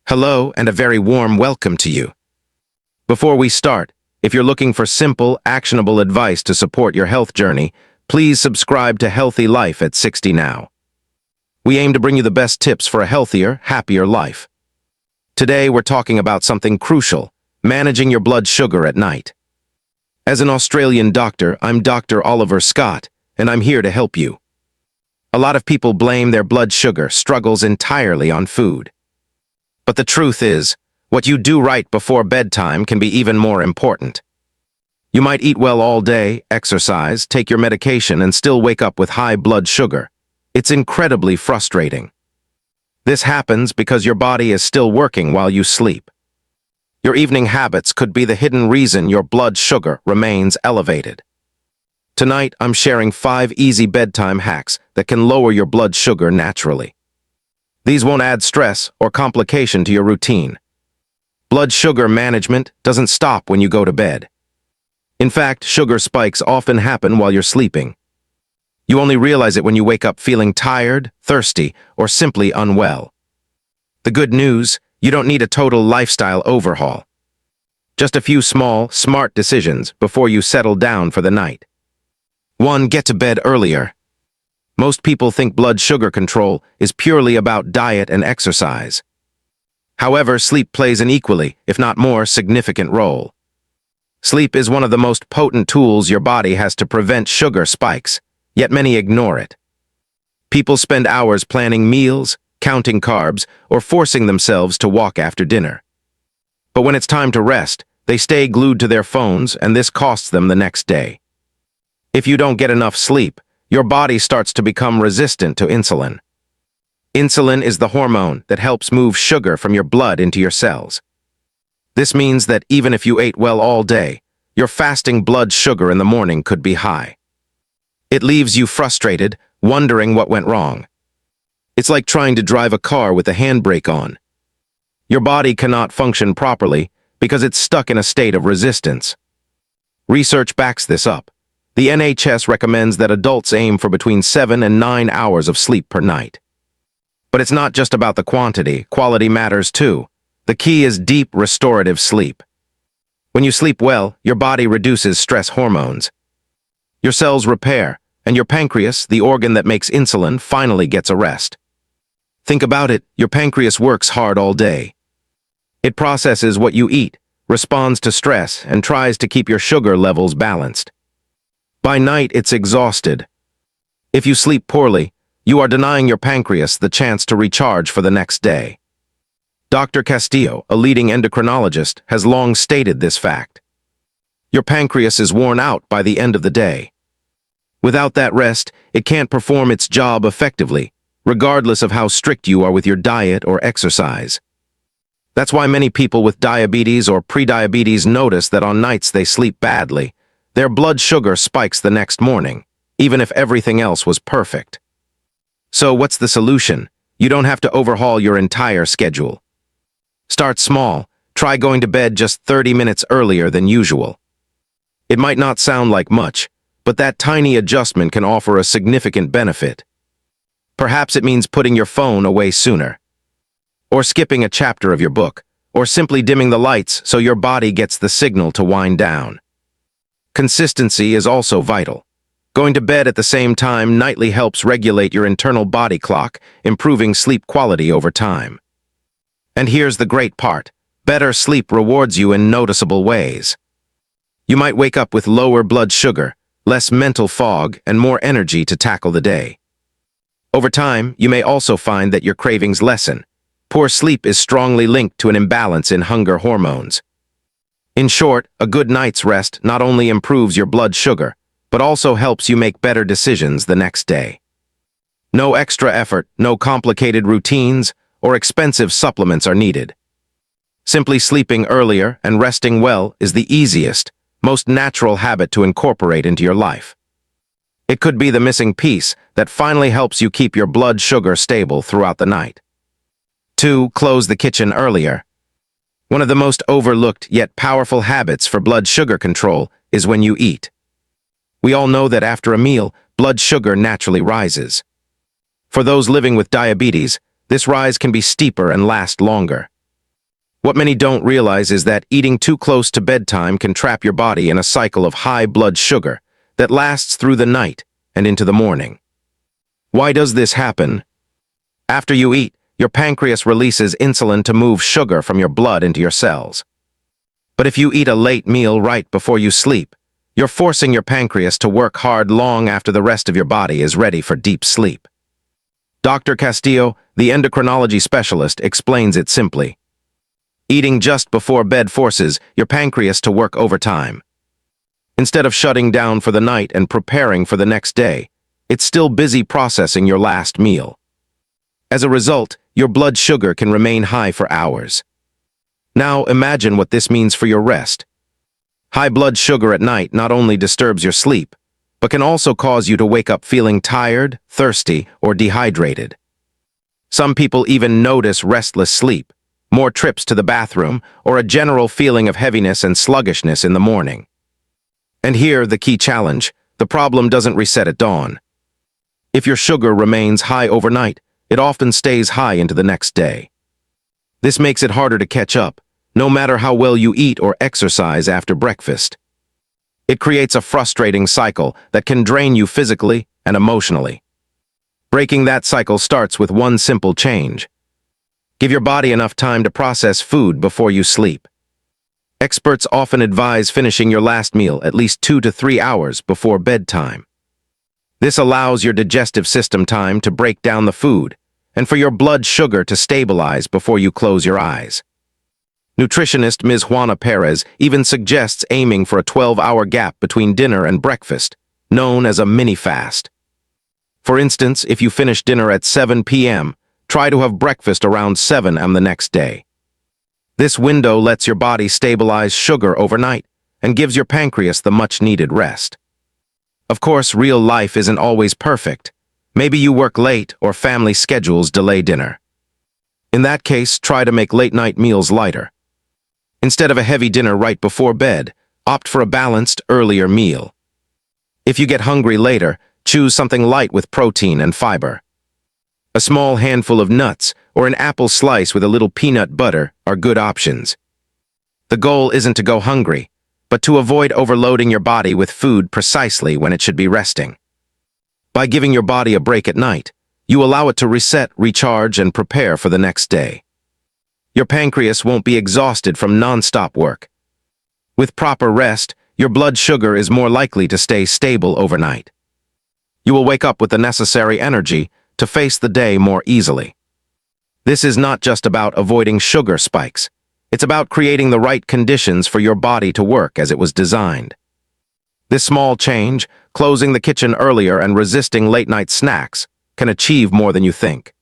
Hello and a very warm welcome to you. Before we start, if you're looking for simple, actionable advice to support your health journey, please subscribe to Healthy Life at 60 Now. We aim to bring you the best tips for a healthier, happier life. Today we're talking about something crucial, managing your blood sugar at night. As an Australian doctor, I'm Dr. Oliver Scott, and I'm here to help you. A lot of people blame their blood sugar struggles entirely on food. But the truth is, what you do right before bedtime can be even more important. You might eat well all day, exercise, take your medication, and still wake up with high blood sugar. It's incredibly frustrating. This happens because your body is still working while you sleep. Your evening habits could be the hidden reason your blood sugar remains elevated. Tonight, I'm sharing 5 easy bedtime hacks that can lower your blood sugar naturally. These won't add stress or complication to your routine. Blood sugar management doesn't stop when you go to bed. In fact, sugar spikes often happen while you're sleeping. You only realize it when you wake up feeling tired, thirsty, or simply unwell. The good news, you don't need a total lifestyle overhaul. Just a few small, smart decisions before you settle down for the night. 1. Get to bed earlier. Most people think blood sugar control is purely about diet and exercise. However, sleep plays an equally, if not more, significant role. Sleep is one of the most potent tools your body has to prevent sugar spikes, yet many ignore it. People spend hours planning meals, counting carbs, or forcing themselves to walk after dinner. But when it's time to rest, they stay glued to their phones, and this costs them the next day. If you don't get enough sleep, your body starts to become resistant to insulin. Insulin is the hormone that helps move sugar from your blood into your cells. This means that even if you ate well all day, your fasting blood sugar in the morning could be high. It leaves you frustrated, wondering what went wrong. It's like trying to drive a car with the handbrake on. Your body cannot function properly because it's stuck in a state of resistance. Research backs this up. The NHS recommends that adults aim for between 7 and 9 hours of sleep per night. But it's not just about the quantity, quality matters too. The key is deep restorative sleep. When you sleep well, your body reduces stress hormones. Your cells repair, and your pancreas, the organ that makes insulin, finally gets a rest. Think about it, your pancreas works hard all day. It processes what you eat, responds to stress, and tries to keep your sugar levels balanced. By night, it's exhausted. If you sleep poorly, you are denying your pancreas the chance to recharge for the next day. Dr. Castillo, a leading endocrinologist, has long stated this fact. Your pancreas is worn out by the end of the day. Without that rest, it can't perform its job effectively, regardless of how strict you are with your diet or exercise. That's why many people with diabetes or prediabetes notice that on nights they sleep badly. Their blood sugar spikes the next morning, even if everything else was perfect. So what's the solution? You don't have to overhaul your entire schedule. Start small. Try going to bed just 30 minutes earlier than usual. It might not sound like much, but that tiny adjustment can offer a significant benefit. Perhaps it means putting your phone away sooner, or skipping a chapter of your book, or simply dimming the lights so your body gets the signal to wind down. Consistency is also vital. Going to bed at the same time nightly helps regulate your internal body clock, improving sleep quality over time. And here's the great part. Better sleep rewards you in noticeable ways. You might wake up with lower blood sugar, less mental fog, and more energy to tackle the day. Over time, you may also find that your cravings lessen. Poor sleep is strongly linked to an imbalance in hunger hormones. In short, a good night's rest not only improves your blood sugar, but also helps you make better decisions the next day. No extra effort, no complicated routines, or expensive supplements are needed. Simply sleeping earlier and resting well is the easiest, most natural habit to incorporate into your life. It could be the missing piece that finally helps you keep your blood sugar stable throughout the night. 2. Close the kitchen earlier. One of the most overlooked yet powerful habits for blood sugar control is when you eat. We all know that after a meal, blood sugar naturally rises. For those living with diabetes, this rise can be steeper and last longer. What many don't realize is that eating too close to bedtime can trap your body in a cycle of high blood sugar that lasts through the night and into the morning. Why does this happen? After you eat, your pancreas releases insulin to move sugar from your blood into your cells. But if you eat a late meal right before you sleep, you're forcing your pancreas to work hard long after the rest of your body is ready for deep sleep. Dr. Castillo, the endocrinology specialist, explains it simply. Eating just before bed forces your pancreas to work overtime. Instead of shutting down for the night and preparing for the next day, it's still busy processing your last meal. As a result, your blood sugar can remain high for hours. Now imagine what this means for your rest. High blood sugar at night not only disturbs your sleep, but can also cause you to wake up feeling tired, thirsty, or dehydrated. Some people even notice restless sleep, more trips to the bathroom, or a general feeling of heaviness and sluggishness in the morning. And here, the key challenge: the problem doesn't reset at dawn. If your sugar remains high overnight, it often stays high into the next day. This makes it harder to catch up, no matter how well you eat or exercise after breakfast. It creates a frustrating cycle that can drain you physically and emotionally. Breaking that cycle starts with one simple change. Give your body enough time to process food before you sleep. Experts often advise finishing your last meal at least 2 to 3 hours before bedtime. This allows your digestive system time to break down the food and for your blood sugar to stabilize before you close your eyes. Nutritionist Ms. Juana Perez even suggests aiming for a 12-hour gap between dinner and breakfast, known as a mini-fast. For instance, if you finish dinner at 7 p.m., try to have breakfast around 7 a.m. the next day. This window lets your body stabilize sugar overnight and gives your pancreas the much-needed rest. Of course, real life isn't always perfect. Maybe you work late or family schedules delay dinner. In that case, try to make late-night meals lighter. Instead of a heavy dinner right before bed, opt for a balanced, earlier meal. If you get hungry later, choose something light with protein and fiber. A small handful of nuts or an apple slice with a little peanut butter are good options. The goal isn't to go hungry, but to avoid overloading your body with food precisely when it should be resting. By giving your body a break at night, you allow it to reset, recharge, and prepare for the next day. Your pancreas won't be exhausted from non-stop work. With proper rest, your blood sugar is more likely to stay stable overnight. You will wake up with the necessary energy to face the day more easily. This is not just about avoiding sugar spikes. It's about creating the right conditions for your body to work as it was designed. This small change, closing the kitchen earlier and resisting late-night snacks, can achieve more than you think.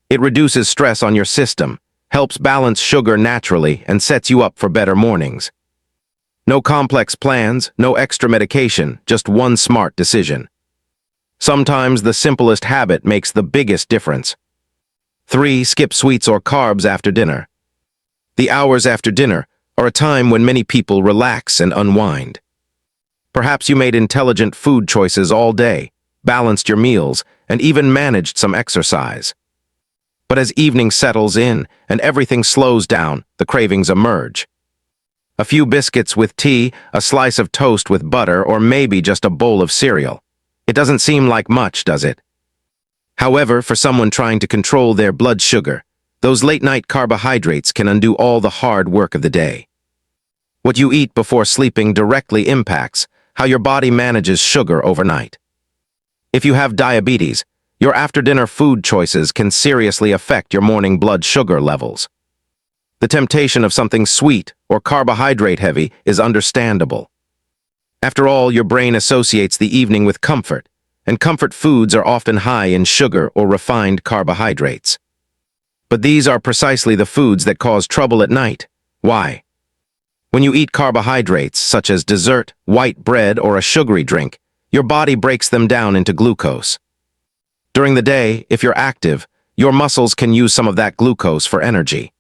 It reduces stress on your system, helps balance sugar naturally, and sets you up for better mornings. No complex plans, no extra medication, just one smart decision. Sometimes the simplest habit makes the biggest difference. 3. Skip sweets or carbs after dinner. The hours after dinner are a time when many people relax and unwind. Perhaps you made intelligent food choices all day, balanced your meals, and even managed some exercise. But as evening settles in and everything slows down, the cravings emerge. A few biscuits with tea, a slice of toast with butter, or maybe just a bowl of cereal. It doesn't seem like much, does it? However, for someone trying to control their blood sugar, those late-night carbohydrates can undo all the hard work of the day. What you eat before sleeping directly impacts how your body manages sugar overnight. If you have diabetes, your after-dinner food choices can seriously affect your morning blood sugar levels. The temptation of something sweet or carbohydrate-heavy is understandable. After all, your brain associates the evening with comfort, and comfort foods are often high in sugar or refined carbohydrates. But these are precisely the foods that cause trouble at night. Why? When you eat carbohydrates, such as dessert, white bread, or a sugary drink, your body breaks them down into glucose. During the day, if you're active, your muscles can use some of that glucose for energy.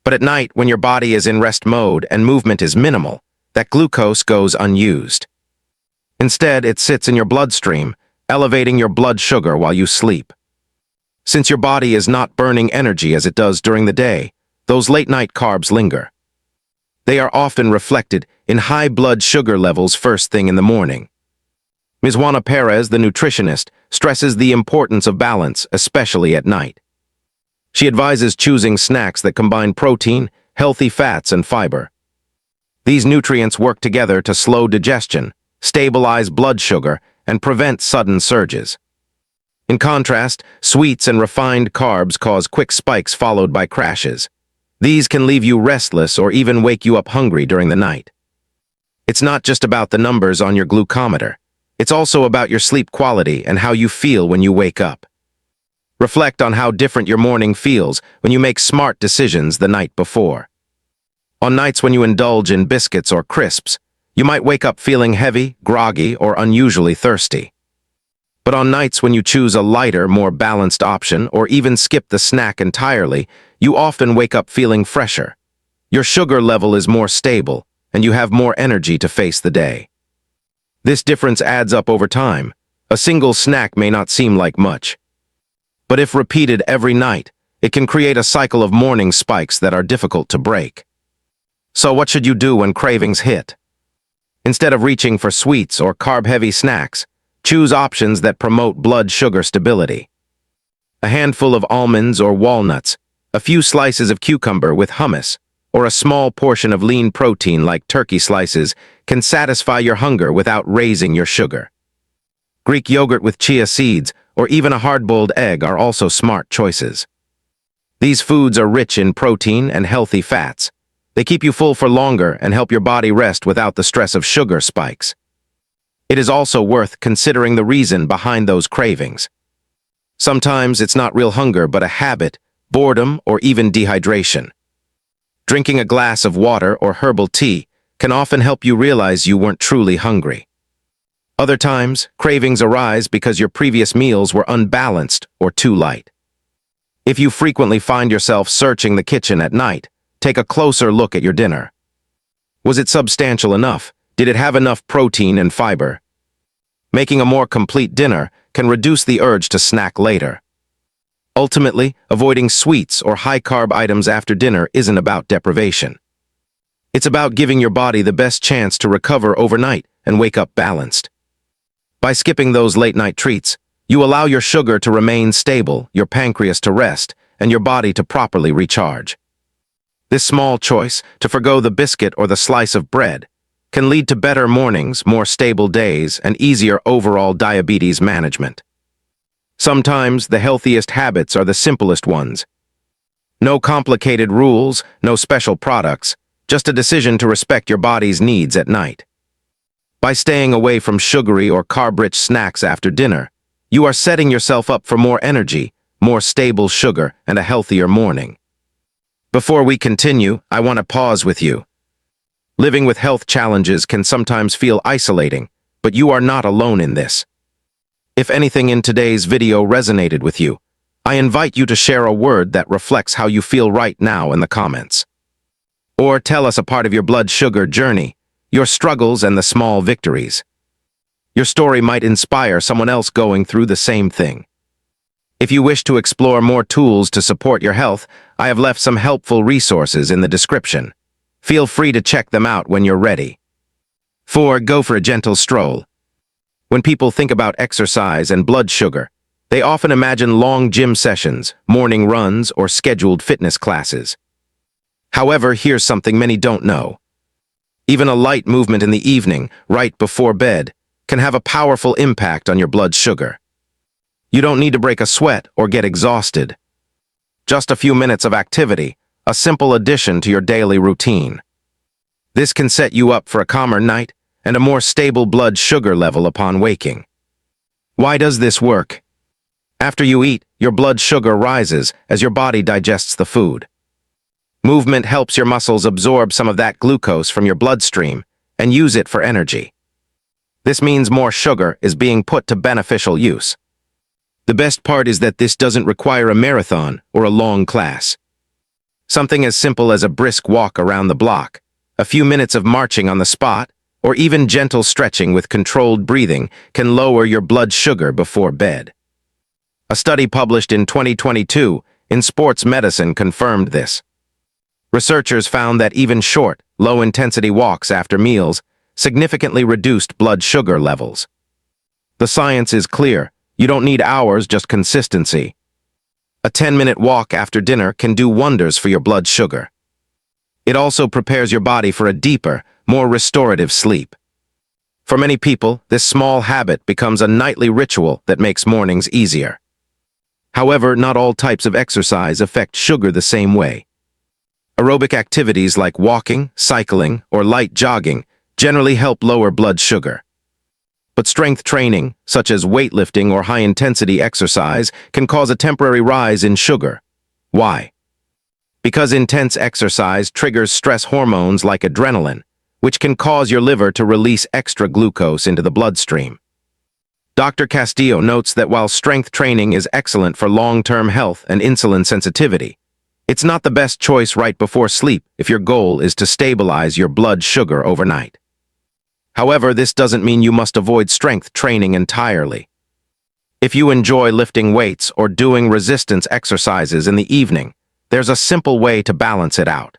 But at night, when your body is in rest mode and movement is minimal, that glucose goes unused. Instead, it sits in your bloodstream, elevating your blood sugar while you sleep. Since your body is not burning energy as it does during the day, those late-night carbs linger. They are often reflected in high blood sugar levels first thing in the morning. Ms. Juana Perez, the nutritionist, stresses the importance of balance, especially at night. She advises choosing snacks that combine protein, healthy fats, and fiber. These nutrients work together to slow digestion, stabilize blood sugar, and prevent sudden surges. In contrast, sweets and refined carbs cause quick spikes followed by crashes. These can leave you restless or even wake you up hungry during the night. It's not just about the numbers on your glucometer. It's also about your sleep quality and how you feel when you wake up. Reflect on how different your morning feels when you make smart decisions the night before. On nights when you indulge in biscuits or crisps, you might wake up feeling heavy, groggy, or unusually thirsty. But on nights when you choose a lighter, more balanced option or even skip the snack entirely, you often wake up feeling fresher. Your sugar level is more stable, and you have more energy to face the day. This difference adds up over time. A single snack may not seem like much, but if repeated every night, it can create a cycle of morning spikes that are difficult to break. So what should you do when cravings hit? Instead of reaching for sweets or carb-heavy snacks, choose options that promote blood sugar stability. A handful of almonds or walnuts, a few slices of cucumber with hummus, or a small portion of lean protein like turkey slices can satisfy your hunger without raising your sugar. Greek yogurt with chia seeds or even a hard-boiled egg are also smart choices. These foods are rich in protein and healthy fats. They keep you full for longer and help your body rest without the stress of sugar spikes. It is also worth considering the reason behind those cravings. Sometimes it's not real hunger but a habit, boredom, or even dehydration. Drinking a glass of water or herbal tea can often help you realize you weren't truly hungry. Other times, cravings arise because your previous meals were unbalanced or too light. If you frequently find yourself searching the kitchen at night, take a closer look at your dinner. Was it substantial enough? Did it have enough protein and fiber? Making a more complete dinner can reduce the urge to snack later. Ultimately, avoiding sweets or high-carb items after dinner isn't about deprivation. It's about giving your body the best chance to recover overnight and wake up balanced. By skipping those late-night treats, you allow your sugar to remain stable, your pancreas to rest, and your body to properly recharge. This small choice, to forgo the biscuit or the slice of bread, can lead to better mornings, more stable days, and easier overall diabetes management. Sometimes the healthiest habits are the simplest ones. No complicated rules, no special products, just a decision to respect your body's needs at night. By staying away from sugary or carb-rich snacks after dinner, you are setting yourself up for more energy, more stable sugar, and a healthier morning. Before we continue, I want to pause with you. Living with health challenges can sometimes feel isolating, but you are not alone in this. If anything in today's video resonated with you, I invite you to share a word that reflects how you feel right now in the comments. Or tell us a part of your blood sugar journey, your struggles and the small victories. Your story might inspire someone else going through the same thing. If you wish to explore more tools to support your health, I have left some helpful resources in the description. Feel free to check them out when you're ready. 4. Go for a gentle stroll. When people think about exercise and blood sugar, they often imagine long gym sessions, morning runs, or scheduled fitness classes. However, here's something many don't know. Even a light movement in the evening, right before bed, can have a powerful impact on your blood sugar. You don't need to break a sweat or get exhausted. Just a few minutes of activity, a simple addition to your daily routine. This can set you up for a calmer night and a more stable blood sugar level upon waking. Why does this work? After you eat, your blood sugar rises as your body digests the food. Movement helps your muscles absorb some of that glucose from your bloodstream and use it for energy. This means more sugar is being put to beneficial use. The best part is that this doesn't require a marathon or a long class. Something as simple as a brisk walk around the block, a few minutes of marching on the spot, or even gentle stretching with controlled breathing can lower your blood sugar before bed. A study published in 2022 in Sports Medicine confirmed this. Researchers found that even short, low-intensity walks after meals significantly reduced blood sugar levels. The science is clear. You don't need hours, just consistency. A 10-minute walk after dinner can do wonders for your blood sugar. It also prepares your body for a deeper, more restorative sleep. For many people, this small habit becomes a nightly ritual that makes mornings easier. However, not all types of exercise affect sugar the same way. Aerobic activities like walking, cycling, or light jogging generally help lower blood sugar. But strength training, such as weightlifting or high-intensity exercise, can cause a temporary rise in sugar. Why? Because intense exercise triggers stress hormones like adrenaline, which can cause your liver to release extra glucose into the bloodstream. Dr. Castillo notes that while strength training is excellent for long-term health and insulin sensitivity, it's not the best choice right before sleep if your goal is to stabilize your blood sugar overnight. However, this doesn't mean you must avoid strength training entirely. If you enjoy lifting weights or doing resistance exercises in the evening, there's a simple way to balance it out.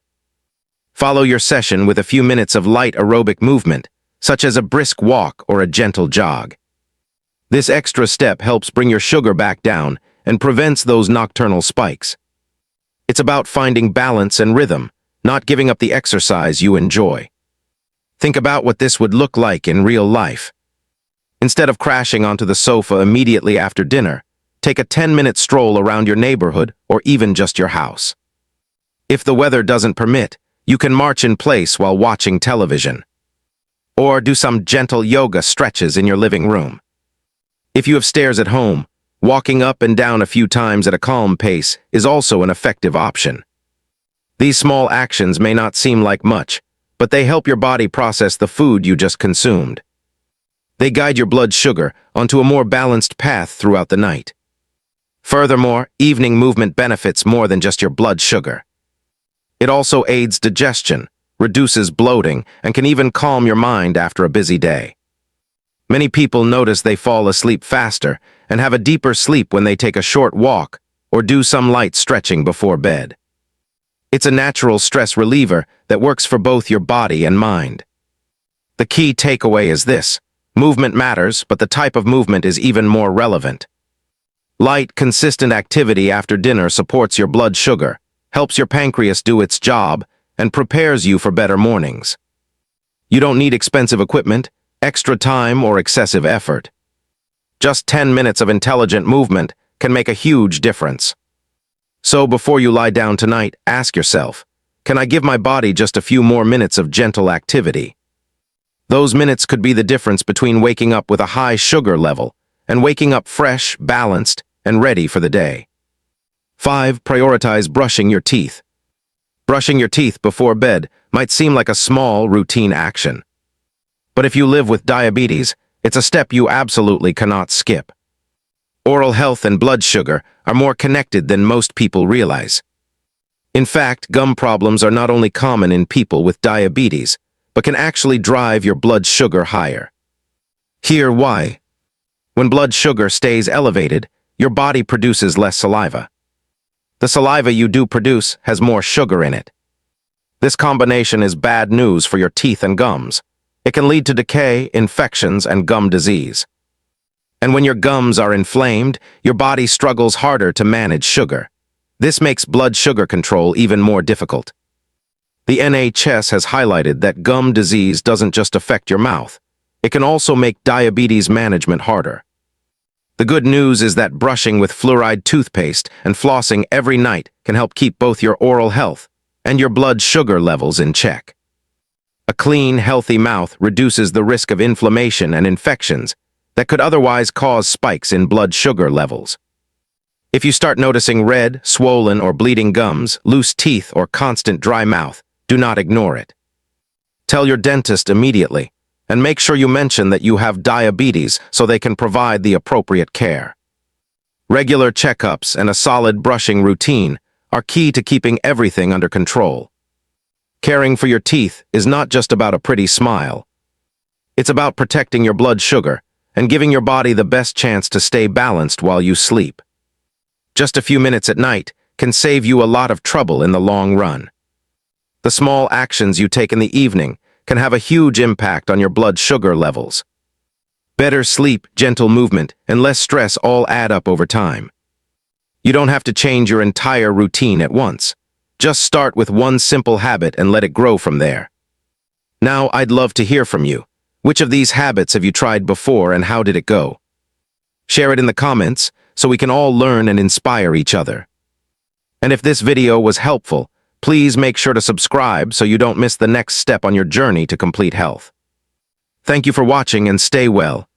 Follow your session with a few minutes of light aerobic movement, such as a brisk walk or a gentle jog. This extra step helps bring your sugar back down and prevents those nocturnal spikes. It's about finding balance and rhythm, not giving up the exercise you enjoy. Think about what this would look like in real life. Instead of crashing onto the sofa immediately after dinner, take a 10-minute stroll around your neighborhood or even just your house. If the weather doesn't permit, you can march in place while watching television. Or do some gentle yoga stretches in your living room. If you have stairs at home, walking up and down a few times at a calm pace is also an effective option. These small actions may not seem like much, but they help your body process the food you just consumed. They guide your blood sugar onto a more balanced path throughout the night. Furthermore, evening movement benefits more than just your blood sugar. It also aids digestion, reduces bloating, and can even calm your mind after a busy day. Many people notice they fall asleep faster and have a deeper sleep when they take a short walk or do some light stretching before bed. It's a natural stress reliever that works for both your body and mind. The key takeaway is this: movement matters, but the type of movement is even more relevant. Light, consistent activity after dinner supports your blood sugar, helps your pancreas do its job, and prepares you for better mornings. You don't need expensive equipment, extra time, or excessive effort. Just 10 minutes of intelligent movement can make a huge difference. So before you lie down tonight, ask yourself, can I give my body just a few more minutes of gentle activity? Those minutes could be the difference between waking up with a high sugar level and waking up fresh, balanced, and ready for the day. 5. Prioritize brushing your teeth. Brushing your teeth before bed might seem like a small, routine action. But if you live with diabetes, it's a step you absolutely cannot skip. Oral health and blood sugar are more connected than most people realize. In fact, gum problems are not only common in people with diabetes, but can actually drive your blood sugar higher. Here why. When blood sugar stays elevated, your body produces less saliva. The saliva you do produce has more sugar in it. This combination is bad news for your teeth and gums. It can lead to decay, infections, and gum disease. And when your gums are inflamed, your body struggles harder to manage sugar. This makes blood sugar control even more difficult. The NHS has highlighted that gum disease doesn't just affect your mouth. It can also make diabetes management harder. The good news is that brushing with fluoride toothpaste and flossing every night can help keep both your oral health and your blood sugar levels in check. A clean, healthy mouth reduces the risk of inflammation and infections that could otherwise cause spikes in blood sugar levels. If you start noticing red, swollen, or bleeding gums, loose teeth, or constant dry mouth, do not ignore it. Tell your dentist immediately, and make sure you mention that you have diabetes so they can provide the appropriate care. Regular checkups and a solid brushing routine are key to keeping everything under control. Caring for your teeth is not just about a pretty smile. It's about protecting your blood sugar and giving your body the best chance to stay balanced while you sleep. Just a few minutes at night can save you a lot of trouble in the long run. The small actions you take in the evening can have a huge impact on your blood sugar levels. Better sleep, gentle movement, and less stress all add up over time. You don't have to change your entire routine at once. Just start with one simple habit and let it grow from there. Now, I'd love to hear from you. Which of these habits have you tried before and how did it go? Share it in the comments so we can all learn and inspire each other. And if this video was helpful, please make sure to subscribe so you don't miss the next step on your journey to complete health. Thank you for watching and stay well.